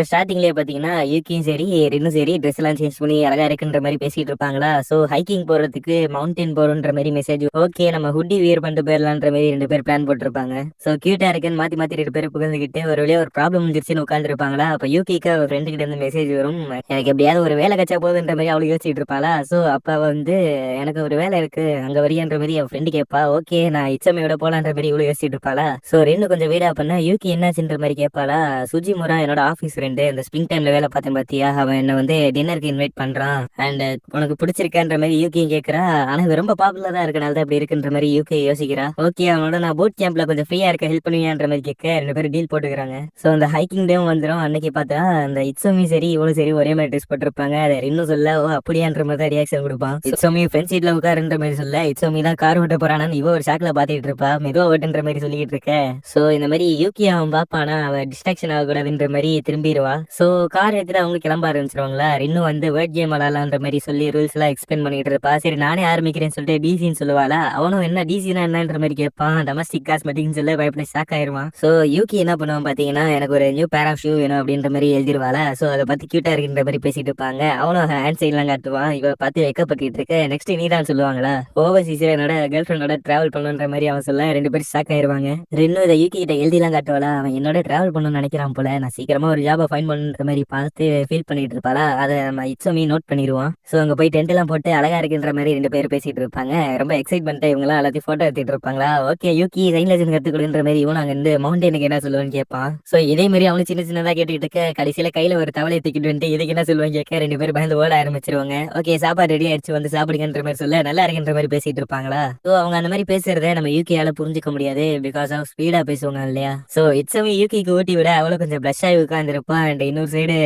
ஸ்டார்டிங்லேயே பார்த்தீங்கன்னா, யூகியும் சரி, ரெண்டும் சரி ட்ரெஸ் எல்லாம் சேஞ்ச் பண்ணி அழகா இருக்குன்ற மாரி பேசிட்டு இருப்பாங்களா. ஸோ ஹைக்கிங் போறதுக்கு மவுண்டன் போறோன்ற மாரி மெசேஜ். ஓகே நம்ம ஹுட்டி வியர் பண்ணிட்டு போயிடலான்ற மாரி 2 பேர் பிளான் போட்டிருப்பாங்க. ஸோ கியூட்டா இருக்குன்னு மாத்தி மாத்தி 2 பேரும் புகழ்ந்துகிட்டு ஒரு வழியா ஒரு ப்ராப்ளம் வந்துருச்சுன்னு உட்காந்துருப்பாங்களா. அப்ப யூகிக்கு அவ ஃப்ரெண்டு கிட்ட இருந்து மெசேஜ் வரும். எனக்கு எப்படியாவது ஒரு வேலை கிடைச்சா போதுன்ற மாரி அவளும் யோசிச்சுட்டு இருப்பாளா. ஸோ அப்ப அவ வந்து எனக்கு ஒரு வேலை இருக்கு அங்க வரியான்ற மாரி அவ ஃப்ரெண்டு கேட்பா. ஓகே நான் இச்சமையோட போலான்ற மாரி இவ்வளவு யோசிச்சுட்டு இருப்பாளா. ஸோ ரெண்டு கொஞ்சம் வீடா பண்ணா யூகி என்னாச்சுன்ற மாதிரி கேட்பாளா. சுஜிமுரா என்னோட ஆஃபீஸ் ஃப்ரெண்டு இந்த ஸ்ப்ரிங் டைம்ல வேலை பார்த்தேன் பாத்தியா, அவன் என்ன வந்து டின்னருக்கு இன்வைட் பண்றான் அண்ட் உனக்கு பிடிச்சிருக்கான்ற மாதிரி யூகியும் கேட்கறா. ஆனா இது ரொம்ப பாப்புலரா இருக்கனால தான் இப்படி இருக்குன்ற மாதிரி யூகி யோசிக்கிறா. ஓகே அவனோட நான் பூட் கேம்ப்ல கொஞ்சம் ஃப்ரீயா இருக்க ஹெல்ப் பண்ணுவியான்ற மாதிரி கேட்க 2 பேரும் டீல் போட்டுக்கிறாங்க. ஸோ அந்த ஹைக்கிங் டேவும் வந்துடும். அன்னைக்கு பார்த்தா அந்த இட்ஸோமி சரி இவளும் சரி ஒரே மாதிரி ட்ரெஸ் போட்டிருப்பாங்க. அதை இன்னும் சொல்ல ஓ அப்படியான்ற மாதிரி தான் ரியாக்ஷன் கொடுப்பான். இட்ஸோமி ஃப்ரெண்ட் சீட்ல உட்காருன்ற மாதிரி சொல்ல இட்ஸோமி தான் கார் ஓட்ட போறானு இவ ஒரு ஷாக்ல பாத்துட்டு இருப்பா. மெதுவா ஓட்டுன்ற மாதிரி சொல்லிட்டு இருக்க. ஸோ இந்த மாதிரி யூகி அவன் பாப்பானா அவ டிஸ்ட்ராக்ஷன் ஆகக்கூடாதுன்ற மாதிரி திரும்பிடுவா. ஸோ கார் எடுத்துட்டு அவங்க கிளம்ப ஆரம்பிச்சிருவாங்களா. இன்னும் வந்து வேர்ட் கேம் விளாட்லான்ற மாதிரி சொல்லி ரூல்ஸ் எல்லாம் எக்ஸ்பிளைன் பண்ணிட்டு இருப்பா. சரி நானே ஆரம்பிக்கிறேன்னு சொல்லிட்டு டிசின்னு சொல்லுவாளா. அவனும் என்ன டிசினா என்னன்ற மாதிரி கேட்பான். டொமஸ்டிக் காஸ்மெட்டிக்னு சொல்ல பயப்பட ஷாக் ஆயிருவான். ஸோ யூகி என்ன பண்ணுவான் பாத்தீங்கன்னா எனக்கு ஒரு நியூ பேர் ஆஃப் ஷூ வேணும் அப்படின்ற மாதிரி எழுதிருவாளா. ஸோ அதை பத்தி கியூட்டா இருக்குன்ற மாதிரி பேசிட்டு இருப்பாங்க. அவனும் ஹேண்ட் சைட் எல்லாம் காட்டுவான். இவ பார்த்து வைக்கப்பட்டு இருக்க. நெக்ஸ்ட் நீ தான் சொல்லுவாங்களா ஓவர்சீஸ்ல என்னோட கேர்ள் ஃப்ரெண்டோட டிராவல் பண்ணுன்ற மாதிரி அவன் சொல்ல 2 பேரும் ஷாக் ஆயிருவாங்க. ரெண்டும் இதை யூகி கிட்ட எழுதிலாம் காட்டுவாளா. அவன் என்னோட டிராவல் பண்ணணும்னு நினைக்கிறான் போல, நான் சீக்கிரமா ஒரு ஜாபை ஃபைன் பண்ணுற மாதிரி பார்த்து ஃபீல் பண்ணிட்டு இருப்பாளா. அதை நம்ம இட்ஸோமி நோட் பண்ணிடுவான். ஸோ அங்கே போய் டென்ட் எல்லாம் போட்டு அழகா இருக்குன்ற மாதிரி 2 பேர் பேசிட்டு இருப்பாங்க. ரொம்ப எக்ஸைட்மெண்ட்டாக இவங்களாம் எல்லாத்தையும் ஃபோட்டோ எடுத்துட்டு இருப்பாங்களா. ஓகே யூகி சைன் லெசன் கற்றுக்கொடுன்ற மாதிரி இவன் அங்கே இருந்து மவுண்டனுக்கு என்ன சொல்லுவேன்னு கேட்பான். ஸோ இதே மாதிரி அவனும் சின்ன சின்னதாக கேட்டுக்கிட்டு இருக்க. கடைசியில் கையில் ஒரு தவளையை தூக்கிட்டு வந்துட்டு இதுக்கு என்ன சொல்லுவாங்க கேட்க 2 பேர் பயந்து ஓட ஆரம்பிச்சிருவாங்க. ஓகே சாப்பாடு ரெடி ஆயிடுச்சு வந்து சாப்பிடுங்கன்ற மாதிரி சொல்ல நல்லா இருக்குன்ற மாதிரி பேசிட்டு இருப்பாங்களா. ஸோ அவங்க அந்த மாதிரி பேசுறத நம்ம யூகியால புரிஞ்சுக்க முடியாது. பிகாஸ் ஆஃப் ஸ்பீடா பேசுவாங்க இல்லையா. ஸோ இட்ஸோமி யூகிக்கு ஊட்டி விட அவளும் கொஞ்சம் பிளஷ் ஆகி உட்காந்துருப்பான். அண்ட் இன்னொரு சைடு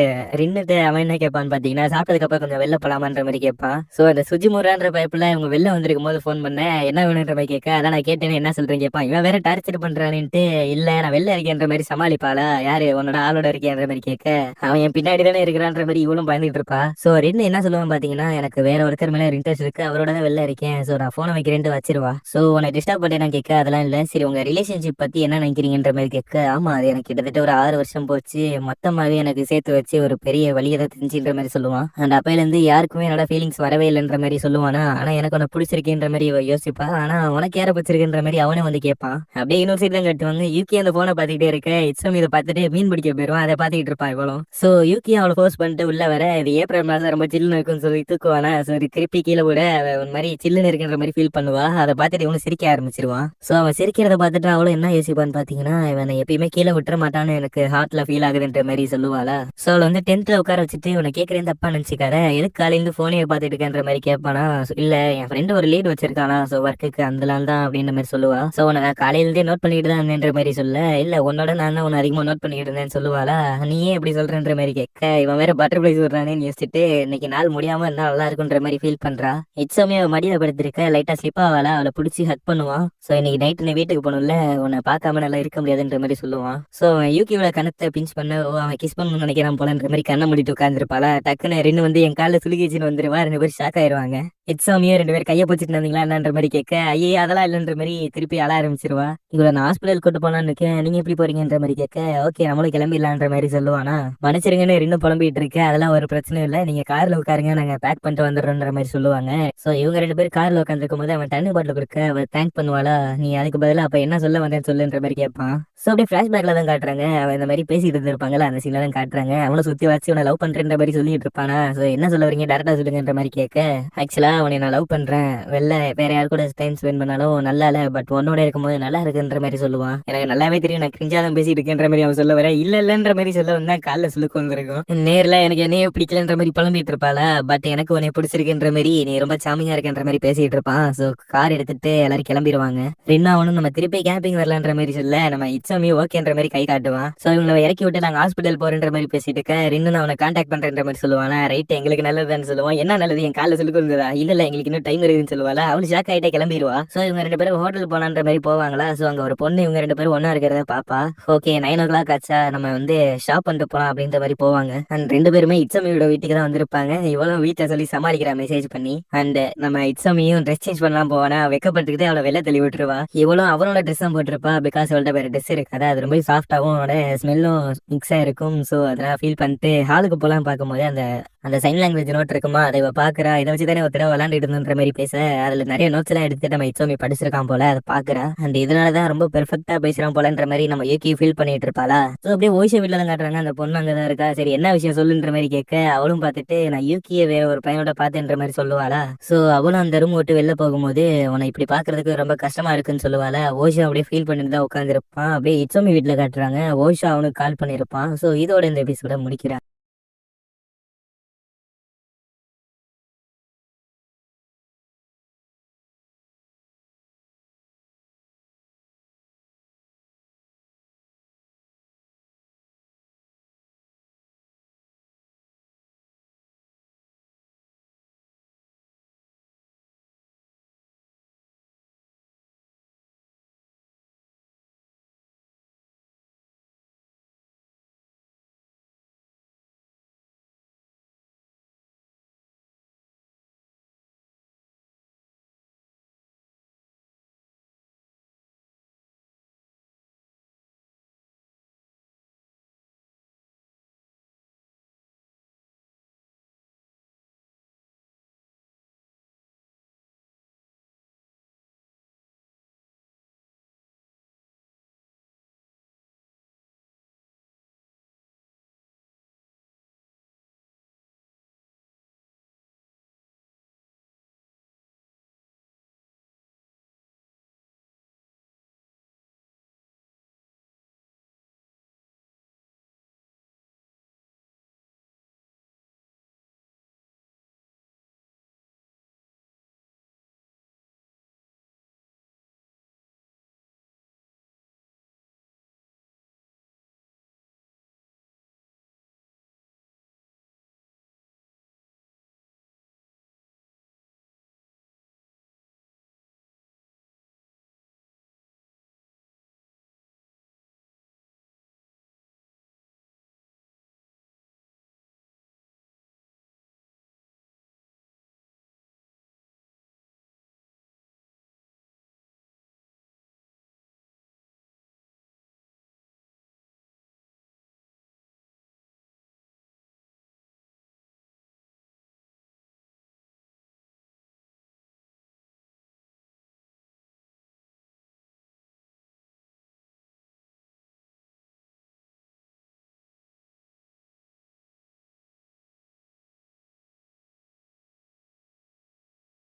ரின்னுட்டு அவன் என்ன கேட்பான்னு பாத்தீங்கன்னா சாப்பிட்டதுக்கு அப்புறம் கொஞ்சம் வெளில போலாமான்ற மாதிரி கேட்பான். ஸோ அந்த சுஜிமுரான்ற பைப்புல இவங்க வெளில வந்திருக்கும் போது ஃபோன் பண்ண என்ன வேணுன்ற மாதிரி கேட்க அதான் நான் கேட்டேன்னு என்ன சொல்றேன் கேட்பான். இவன் வேற டார்ச்சர் பண்றான்ட்டு இல்ல நான் வெளில இருக்கேன்ற மாதிரி சமாளிப்பாளா. யாரு உன்னோட ஆளோட இருக்கேன்ற மாதிரி கேட்க அவன் என் பின்னாடி தானே இருக்கிறான்ற மாதிரி இவளும் பயந்துட்டு இருப்பா. ஸோ ரின்னு என்ன சொல்லுவான் பாத்தீங்கன்னா எனக்கு வேற ஒருத்தர் மேல இன்ட்ரெஸ்ட் இருக்கு அவரோட தான் வெளில இருக்கேன். ஸோ நான் போனை வைக்கிறேன்ட்டு வச்சிருவா. ஸோ உன்னை டிஸ்டர்ப் பண்ணேன் கேட்க அதெல்லாம் இல்ல சரி உங்க ரிலேஷன்ஷிப் பத்தி என்ன நினைக்கிறீங்கன்ற மாதிரி கேட்க ஆமா அது எனக்கு கிட்டத்தட்ட ஒரு 6 வருஷம் போச்சு. மொத்தமாவே எனக்கு சேர்த்து வச்சு ஒரு பெரிய வழியை தான் தெரிஞ்சுன்ற மாதிரி சொல்லுவான். அண்ட் அப்பையில இருந்து யாருக்குமே என்னோட ஃபீலிங்ஸ் வரவே இல்லைன்ற மாதிரி சொல்லுவானா. ஆனா எனக்கு உனக்கு பிடிச்சிருக்கேன்ற மாதிரி யோசிப்பா. ஆனா உனக்கு யாரை பிடிச்சிருக்குன்ற மாதிரி அவனே வந்து கேட்பான். அப்படியே இன்னொரு சைட் தான் கட்டுவாங்க. யூகி அந்த போனை பார்த்துக்கிட்டே இருக்க இட்ஸோமி இதை பார்த்துட்டு மீன் பிடிக்க போயிருவான். அதை பார்த்துக்கிட்டு இருப்பான் இவளும். ஸோ யூகி அவளை ஃபோர்ஸ் பண்ணிட்டு உள்ள வர இது ஏப்ரல் மாதம் ரொம்ப சில்லுன்னு இருக்குன்னு சொல்லி தூக்குவானா. ஸோ திருப்பி கீழே விட ஒரு மாதிரி சில்லுன்னு இருக்குன்ற மாதிரி ஃபீல் பண்ணுவா. அதை பார்த்துட்டு இவனும் சிரிக்க ஆரம்பிச்சிருவான். ஸோ அவன் சிரிக்கிறத பார்த்துட்டு அவளும் என்ன யோசிப்பான்னு பாத்தீங்கன்னா இவனை எப்பயுமே கீழே விட்டுற மாட்டான்னு எனக்கு ஹார்ட்ல ஃபீல் ஆகுதுன்ற மாதிரி சொல்லுவாளா. சோ அவளை வந்து டென்த்ல உட்கார வச்சுட்டு உன்னை கேட்கறேன் தப்பா நினைச்சுக்கார எதுக்கு காலையில போனே பார்த்துட்டு இருக்கன்ற மாதிரி கேட்பானா. இல்ல என் ஃப்ரெண்டு ஒரு லீட் வச்சிருக்கானா ஸோ ஒர்க்குக்கு அந்த நாள் தான் அப்படின்ற மாதிரி சொல்லுவா. ஸோ உன்னை காலையில இருந்தே நோட் பண்ணிட்டு தான் இருந்தேன்ற மாதிரி சொல்ல இல்ல உன்னோட நான் தான் உன்னை அதிகமா நோட் பண்ணிட்டு இருந்தேன்னு சொல்லுவாளா. நீயே எப்படி சொல்றன்ற மாதிரி கேட்க இவன் வேற பட்டர்ஃபிளை சொல்றானேன்னு யோசிச்சுட்டு இன்னைக்கு நாள் முடியாம இருந்தா நல்லா இருக்குன்ற மாதிரி ஃபீல் பண்றா. இட்ஸோமே மடியில படுத்திருக்க லைட்டா ஸ்லிப் ஆவாளா. அவளை பிடிச்சி ஹக் பண்ணுவான். ஸோ இன்னைக்கு நைட் நீ வீட்டுக்கு போகணும்ல உன்னை பார்க்காம நல்லா இருக்க முடியாதுன்ற மாதிரி சொல்லுவான். ஸோ யூகியோட கணத்தை பிஞ்ச் பண்ண அவன் கிஸ் பண்ணணும்னு நினைக்கிறான் போலன்ற மாதிரி கண்ணை மூடிட்டு உட்காந்துருப்பாளா. டக்குன்னு ரெண்டு வந்து என் காலில் சுலுகிச்சின்னு வந்துருவா. 2 பேரும் ஷாக் ஆயிருவாங்க. இட்ஸோமியோ 2 பேர் கையை பிடிச்சிட்டு இருந்தீங்களா என்னன்ற மாதிரி கேட்க ஐயே அதெல்லாம் இல்லைன்ற மாதிரி திருப்பி அழ ஆரம்பிச்சிருவா. இவளை நான் ஹாஸ்பிட்டல் கூட்டு போனான்னு இருக்கேன் நீங்க எப்படி போறீங்கன்ற மாதிரி கேட்க ஓகே நம்மளும் கிளம்பிடலான்ற மாதிரி சொல்லுவானா. மன்னிச்சிருங்கன்னு இன்னும் புலம்பிட்டு இருக்கு. அதெல்லாம் ஒரு பிரச்சனை இல்லை நீங்க கார்ல உட்காருங்க நாங்க பேக் பண்ணிட்டு வந்துடுறோன்ற மாதிரி சொல்லுவாங்க. ஸோ இவங்க 2 பேரும் கார்ல உட்காந்துருக்கும் போது அவன் தண்ணி பாட்டில் கொடுக்க அவள் தேங்க் பண்ணுவாளா. நீ அதுக்கு பதிலாக அப்ப என்ன சொல்ல வந்தேன்னு சொல்லுன்ற மாதிரி கேட்பான். ஸோ அப்படியே ஃபிளாஷ்பேக்ல தான் காட்டுறாங்க. அவன் இந்த மாதிரி பேசிட்டு இருந்திருப்பாங்களா அந்த சீன்ல தான் காட்டுறாங்க. அவனை சுத்தி வச்சு உன்னை லவ் பண்றேன்ற மாதிரி சொல்லிட்டு இருப்பானா. ஸோ என்ன சொல்ல வரீங்க டேரக்டா சொல்லுங்கன்ற மாதிரி கேட்க ஆக்சுவலா அவனை நான் லவ் பண்றேன் வெளில வேற யாரு கூட டைம் ஸ்பெண்ட் பண்ணாலும் நல்லா இல்ல பட் உன்னோட இருக்கும்போது நல்லா இருக்குன்ற மாதிரி சொல்லுவான். எனக்கு நல்லாவே தெரியும் நான் கிரிஞ்சா தான் பேசிட்டு இருக்கேன்ற மாதிரி அவன் சொல்ல வர இல்லன்ற மாதிரி சொல்ல வந்தா காலில் சுழுக்கு வந்திருக்கும். நேர்ல எனக்கு என்னையே பிடிக்கலன்ற மாதிரி புலம்பிட்டு இருப்பாளா. பட் எனக்கு உன்னை பிடிச்சிருக்குன்ற மாதிரி நீ ரொம்ப சாமியா இருக்குன்ற மாதிரி பேசிட்டு இருப்பான். ஸோ கார் எடுத்துட்டு எல்லாரும் கிளம்பிடுவாங்க. ரெண்டா அவனும் நம்ம திருப்பி கேம்பிங் வரலான்ற மாதிரி சொல்ல நம்ம இட்ஸோமி ஓகேன்ற மாதிரி கை காட்டுவான். ஸோ இவங்களை இறக்கி விட்டு நாங்க ஹாஸ்பிட்டல் போறன்ற மாதிரி பேசிட்டு இருக்க. ரெண்டு அவனை கான்டாக்ட் பண்றேன்ற மாதிரி சொல்லுவானா. ரைட் எங்களுக்கு நல்லதுன்னு சொல்லுவான். என்ன நல்லது என் காலில் சுழுக்கு வந்ததா இல்ல எங்களுக்கு இன்னும் டைம் இருக்குன்னு சொல்லுவாளா. அவளு ஷாக் ஆயிட்டே கிளம்பிடுவா. சோ இவங்க 2 பேரும் ஹோட்டல் போலான்ற மாதிரி போவாங்களா. சோ அங்க ஒரு பொண்ணு இவங்க 2 பேரும் ஒண்ணா இருக்கிறத பாப்பா. ஓகே 9 o'clock ஆச்சா, நம்ம வந்து ஷாப் பண்ணிட்டு போலாம் அப்படின்ற மாதிரி போவாங்க. அண்ட் 2 பேருமே இட்சமியோட வீட்டுக்கு தான் வந்திருப்பாங்க. இவளும் வீட்டுல சொல்லி சமாளிக்கிறா மெசேஜ் பண்ணி. அண்ட் நம்ம இட்சமியும் ட்ரெஸ் சேஞ்ச் பண்ணலாம் போவானா, வெக்கப்பட்டுக்கிட்டு அவளை வெளில தள்ளி விட்டுருவா. இவளும் அவளோட ட்ரெஸ் தான் போட்டிருப்பா. பிகாஸ் அவள்கிட்ட வேற ட்ரெஸ் இருக்காது. அது ரொம்ப சாஃப்டாவும் அவனோட ஸ்மெல்லும் மிக்ஸ் ஆயிருக்கும். சோ அதெல்லாம் ஃபீல் பண்ணிட்டு ஹாலுக்கு போலாம் பார்க்கும்போது அந்த அந்த சைன் லாங்குவேஜ் நோட் இருக்குமா, அதை இவ பாக்குறா. இதை வச்சு தானே ஒரு தடவை விளாண்டுட்டு இருந்துன்ற மாதிரி பேச, அதுல நிறைய நோட்ஸ் எல்லாம் எடுத்து நம்ம இட்சோமி படிச்சிருக்கான் போல, அதை பாக்குறா. அண்ட் இதனாலதான் ரொம்ப பெர்ஃபெக்டா பேசுறான் போலன்ற மாதிரி நம்ம யூகி ஃபீல் பண்ணிட்டு இருப்பாளா. சோ அப்படியே ஓய்ஷா வீட்டுல தான் காட்டுறாங்க. அந்த பொண்ணு அங்கதான் இருக்கா. சரி என்ன விஷயம் சொல்லுன்ற மாதிரி கேட்க, அவளும் பார்த்துட்டு நான் யூகியை வேற ஒரு பையனோட பார்த்தேன்ற மாதிரி சொல்லுவாளா. சோ அவளும் அந்த ரூம் விட்டு வெளில போகும்போது உன்னை இப்படி பாக்குறதுக்கு ரொம்ப கஷ்டமா இருக்குன்னு சொல்லுவாளா. ஓஷா அப்படியே ஃபீல் பண்ணிட்டு தான் உட்காந்துருப்பான். அப்படியே இட்சோமி வீட்டுல காட்டுறாங்க. ஓஷா அவனுக்கு கால் பண்ணிருப்பான். சோ இதோட இந்த எபிசோட முடிக்கிறான்.